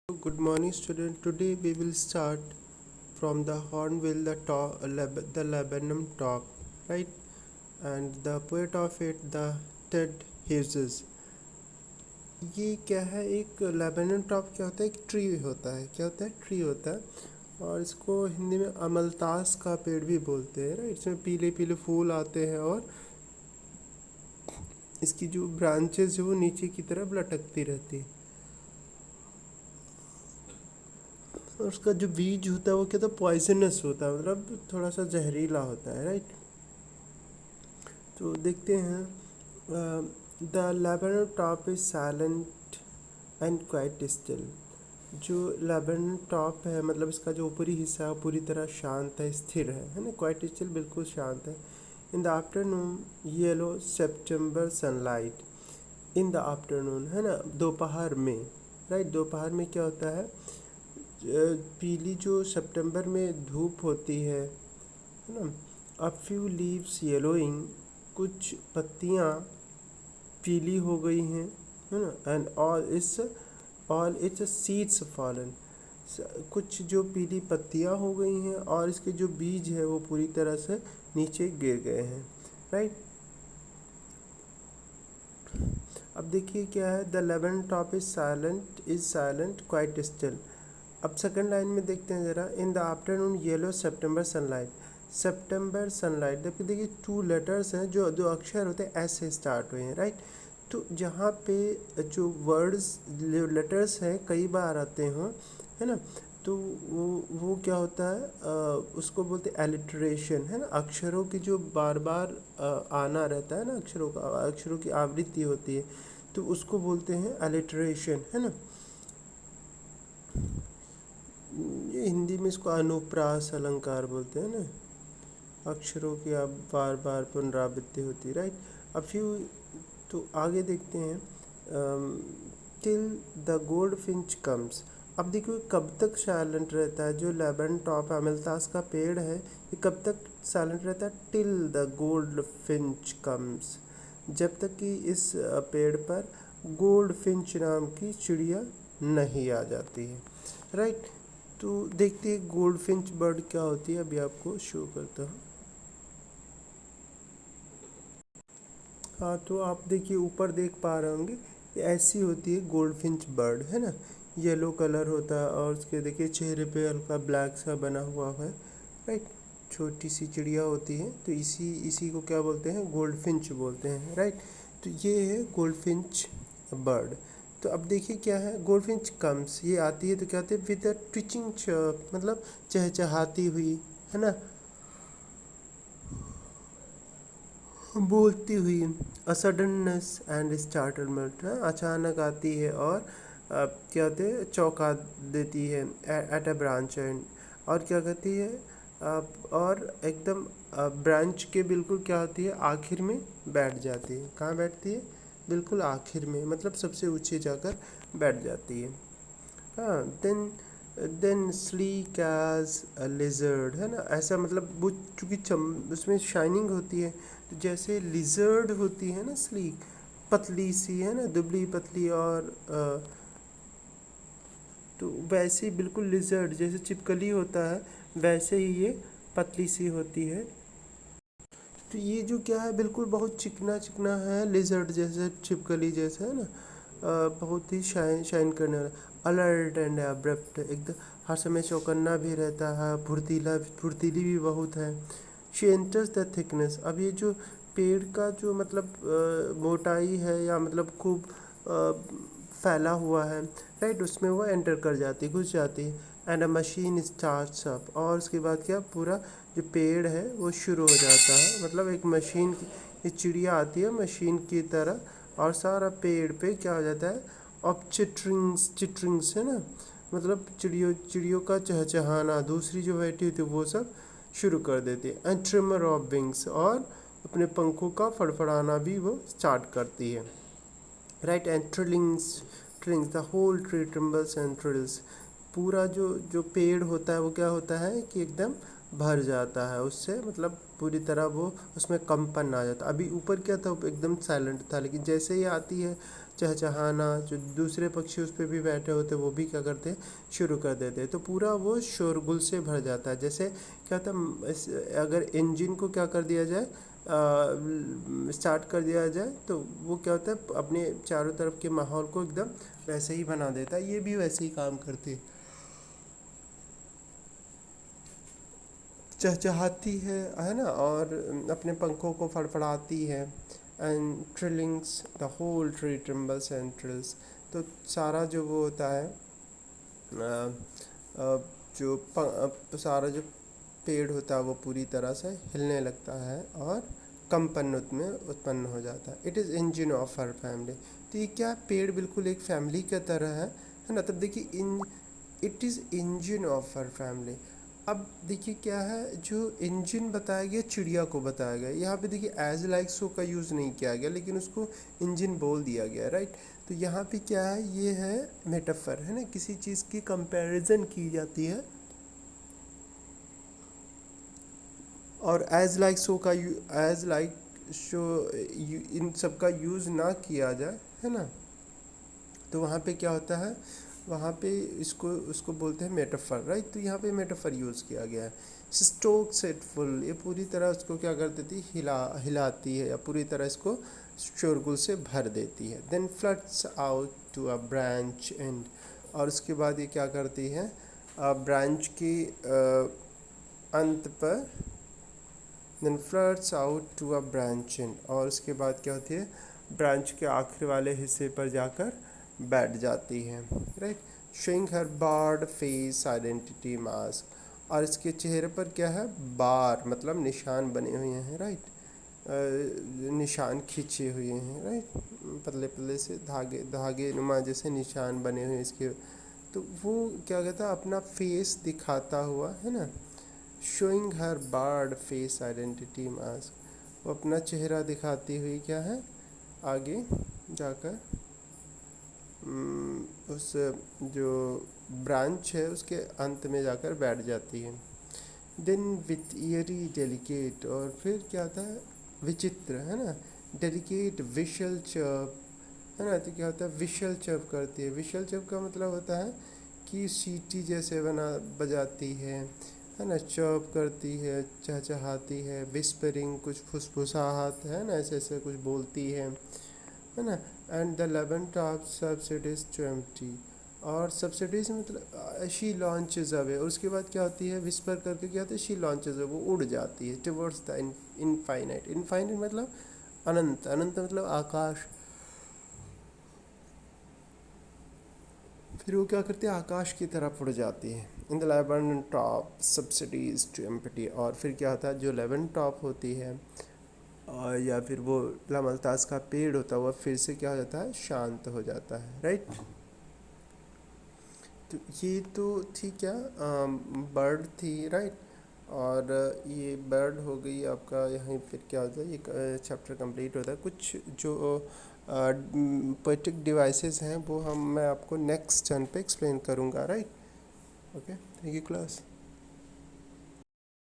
Good morning, student. Today we will start from the Hornbill, the Lebanon top, right? And the poet of it, the Ted Hughes. ये क्या है? एक Lebanon top क्या होता है? एक ट्री होता है। क्या होता है? ट्री होता है। और इसको हिंदी में अमलतास का पेड़ भी बोलते हैं, राइट? इसमें पीले पीले फूल आते हैं और इसकी जो ब्रांचेस है वो नीचे की तरफ लटकती रहती है। और उसका जो बीज होता है वो क्या होता है? पॉइजनस होता है, मतलब थोड़ा सा जहरीला होता है, राइट? तो देखते हैं। The Lebanon top is silent and quite still. जो लेबनन टॉप है, मतलब इसका जो ऊपरी हिस्सा है पूरी तरह शांत है, स्थिर है ना? क्वाइट स्टिल, बिल्कुल शांत है। In the afternoon yellow September sunlight. In the afternoon है ना, दोपहर में, राइट? दोपहर में क्या होता है? पीली जो सितंबर में धूप होती है ना? अ फ्यू लीव्स येलोइंग, कुछ पत्तियाँ पीली हो गई हैं, है ना? And all it's seeds fallen, कुछ जो पीली पत्तियाँ हो गई हैं और इसके जो बीज है वो पूरी तरह से नीचे गिर गए हैं, राइट? अब देखिए क्या है? The Lebon top is silent quite still. अब सेकंड लाइन में देखते हैं ज़रा। In the afternoon yellow September sunlight. September sunlight, जबकि देखिए टू लेटर्स हैं, जो दो अक्षर होते हैं एस से स्टार्ट हुए हैं, राइट? तो जहाँ पे जो वर्ड्स लेटर्स हैं कई बार आते हों, है ना? तो वो क्या होता है? उसको बोलते हैं एलिट्रेशन, है ना? अक्षरों की जो बार बार आना रहता है ना, अक्षरों की आवृत्ति होती है, तो उसको बोलते हैं एलिट्रेशन, है ना? ये हिंदी में इसको अनुप्रास अलंकार बोलते हैं ना। अक्षरों की अब बार बार पुनरावृत्ति होती है, राइट? अब फ्यू, तो आगे देखते हैं। Till the gold Finch comes. अब देखो कब तक साइलेंट रहता है? जो लेबन टॉप अमलतास का पेड़ है, ये कब तक साइलेंट रहता है? Till the gold Finch comes, जब तक कि इस पेड़ पर गोल्ड फिंच नाम की चिड़िया नहीं आ जाती है, राइट? तो देखते हैं गोल्ड फिंच बर्ड क्या होती है, अभी आपको शो करता हूँ। हाँ, तो आप देखिए ऊपर देख पा रहे होंगे, ये ऐसी होती है गोल्ड फिंच बर्ड, है ना? येलो कलर होता है और उसके देखिए चेहरे पे हल्का ब्लैक सा बना हुआ है, राइट? छोटी सी चिड़िया होती है, तो इसी इसी को क्या बोलते हैं? गोल्ड फिंच बोलते हैं, राइट? तो ये है गोल्ड फिंच बर्ड। तो अब देखिए क्या है? गोल्ड फिंच कम्स, ये आती है तो क्या होती है? विद अ ट्विचिंग चर्प, मतलब चहचहाती हुई, है ना? बोलती हुई। अ सडननेस एंड स्टार्टलमेंट, है, अचानक आती है और क्या होते हैं? चौंका देती है। एट अ ब्रांच एंड, और क्या कहती है? और एकदम ब्रांच के बिल्कुल क्या होती है? आखिर में बैठ जाती है। कहाँ बैठती है? बिल्कुल आखिर में, मतलब सबसे ऊंचे जाकर बैठ जाती है। हाँ, then sleek as a lizard, है ना? ऐसा मतलब वो चूँकि चम उसमें शाइनिंग होती है, तो जैसे लिजर्ड होती है ना, स्लीक, पतली सी, है ना? दुबली पतली, और तो वैसे ही बिल्कुल लिजर्ड जैसे छिपकली होता है, वैसे ही ये पतली सी होती है। तो ये जो क्या है? बिल्कुल बहुत चिकना चिकना है, लिजर्ड जैसे, छिपकली जैसा, है ना? बहुत ही शाइन शाइन करने वाला, अलर्ट एंड अब्रप्ट, एकदम हर समय चौकन्ना भी रहता है, फुर्तीली भी बहुत है। She enters the thickness. अब ये जो पेड़ का जो मतलब मोटाई है, या मतलब खूब फैला हुआ है, राइट? उसमें वो एंटर कर जाती, घुस जाती है। And a machine starts up, और उसके बाद क्या? पूरा जो पेड़ है वो शुरू हो जाता है, मतलब एक मशीन की, ये चिड़िया आती है मशीन की तरह, और सारा पेड़ पे क्या हो जाता है? अब चिट्रिंग्स चिट्रिंग्स, है ना? मतलब चिड़ियों का चहचहाना, दूसरी जो बैठी होती है वो सब शुरू कर देती है। एंड ट्रिमर ऑफ विंग्स, और अपने पंखों का फड़फड़ाना भी वो स्टार्ट करती है, right? And trillings the whole tree trembles and trills. पूरा जो पेड़ होता है वो क्या होता है कि एकदम भर जाता है उससे, मतलब पूरी तरह वो उसमें कंपन आ जाता। अभी ऊपर क्या था? वो एकदम साइलेंट था, लेकिन जैसे ही आती है चहचहाना, जो दूसरे पक्षी उस पर भी बैठे होते वो भी क्या करते हैं, शुरू कर देते हैं। तो पूरा वो शोरगुल से भर जाता है। जैसे क्या था, अगर इंजन को क्या कर दिया जाए, स्टार्ट कर दिया जाए, तो वो क्या होता है, अपने चारों तरफ के माहौल को एकदम वैसे ही बना देता है। ये भी वैसे ही काम करती चहचहाती है ना, और अपने पंखों को फड़फड़ाती है। And trillings, the whole tree trembles and trills. तो सारा जो वो होता है, अ, अ, सारा जो पेड़ होता है वो पूरी तरह से हिलने लगता है और कंपन उसमें उत्पन्न हो जाता है। It is engine of her family. तो ये क्या, पेड़ बिल्कुल एक फैमिली की तरह है ना। तब देखिए, in it is engine of her family. अब देखिए क्या है, जो इंजन बताया गया चिड़िया को बताया गया, यहाँ पे देखिए एज लाइक सो का यूज़ नहीं किया गया, लेकिन उसको इंजन बोल दिया गया, राइट। तो यहाँ पे क्या है, ये है मेटाफर, है ना, किसी चीज़ की कंपैरिजन की जाती है, और एज लाइक सो का एज लाइक शो इन सब का यूज़ ना किया जाए, है ना। तो वहाँ पे क्या होता है, वहाँ पे इसको उसको बोलते हैं मेटाफर, राइट। तो यहाँ पे मेटाफर यूज़ किया गया है। स्टोक सेट फुल, ये पूरी तरह उसको क्या कर देती, हिलाती है, या पूरी तरह इसको शोरगुल से भर देती है। Then floods out to a branch end, और उसके बाद ये क्या करती है, ब्रांच की अंत पर, then floods out to a branch end, और उसके बाद क्या होती है, ब्रांच के आखिर वाले हिस्से पर जाकर बैठ जाती है, right. Showing her bird face identity mask, और इसके चेहरे पर क्या है, बार मतलब निशान बने हुए हैं, राइट। निशान खींचे हुए हैं, राइट, पतले पतले से धागे धागे नुमा जैसे निशान बने हुए हैं इसके। तो वो क्या कहता है, अपना फेस दिखाता हुआ, है ना। Showing her bird face identity mask, वो अपना चेहरा दिखाती हुई क्या है, आगे जाकर उस जो ब्रांच है उसके अंत में जाकर बैठ जाती है। देन विथ ईयरी डेलिकेट, और फिर क्या आता है, विचित्र, है ना, डेलिकेट विशल चर्प, है ना। तो क्या होता है, विशल चर्प करती है। विशल चर्प का मतलब होता है कि सीटी जैसे बजाती है ना, चर्प करती है, चहचहाती है। विस्परिंग, कुछ फुसफुसाहट, है ना, ऐसे ऐसे कुछ बोलती है ना। And the 11 top subsidies to empty, और सब्सिडीज मतलब शी लॉन्चेज अवे, और उसके बाद क्या होती है, विस्पर करके क्या होता है, शी लॉन्चेज अवे, वो उड़ जाती है टुवर्ड्स द इनफाइनाइट। इनफाइनाइट मतलब अनंत, अनंत मतलब आकाश। फिर वो क्या करती है, आकाश की तरफ उड़ जाती है। In the 11 top subsidies to empty, और फिर क्या होता है, जो 11 टॉप होती है, और या फिर वो लामलतास का पेड़ होता है, वह फिर से क्या हो जाता है, शांत हो जाता है, राइट। तो ये तो ठीक है, बर्ड थी, राइट। और ये बर्ड हो गई आपका। यहाँ फिर क्या होता है, ये चैप्टर कंप्लीट होता है। कुछ जो पोएटिक डिवाइसेस हैं वो मैं आपको नेक्स्ट टर्न पे एक्सप्लेन करूँगा, right. Okay, thank you class.